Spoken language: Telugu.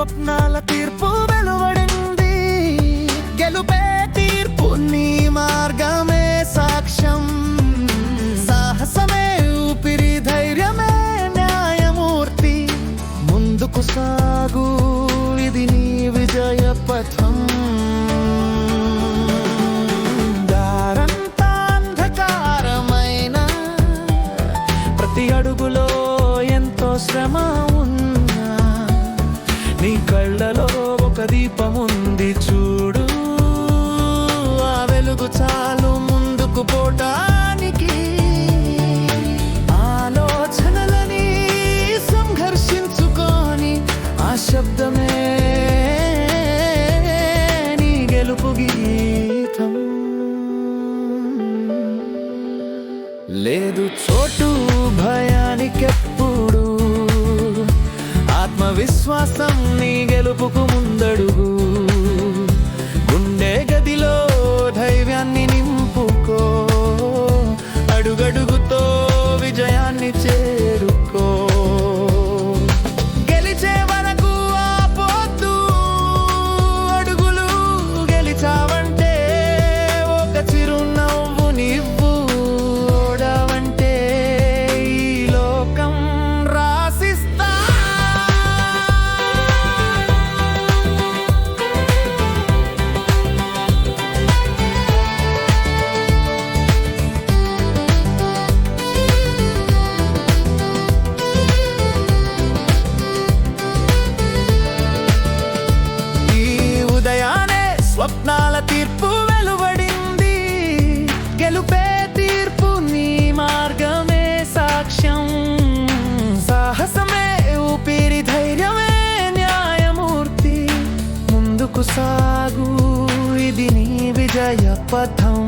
స్వప్నాల తీర్పు వెలువడింది. గెలుపే తీర్పు, నీ మార్గమే సాక్ష్యం. సాహసమే ఊపిరి, ధైర్యమే న్యాయమూర్తి. ముందుకు సాగు, ఇది నీ విజయ పథం. దారంతా అంధకారమైన, ప్రతి అడుగులో ఎంతో శ్రమ ఉన్నా, నీ కళ్ళలో ఒక దీపముంది చూడు. ఆ వెలుగు చాలు ముందుకు పోటానికి. ఆలోచనలని సంఘర్షించుకొని, ఆ శబ్దమే నీ గెలుపు గీతం. లేదు చోటు భయానికెప్పుడు, ఆత్మవిశ్వాసం నీ గెలుపుకు ముందడుగు. గుండె గదిలో ధైర్యాన్ని నింపుకో, అడుగడుగుతో విజయాన్ని చేరుకో. గెలిచే వరకు ఆపొద్దు అడుగులు, గెలిచావంటే ఒక చిరునవ్వు నివ్వు. ఓడావంటే ఈ లోకం రాసిస్తా. స్వప్నాల తీర్పు వెలువడింది. గెలుపే తీర్పు, నీ మార్గమే సాక్ష్యం. సాహసమే ఊపిరి, ధైర్యమే న్యాయమూర్తి. ముందుకు సాగు, ఇది నీ విజయ పథం.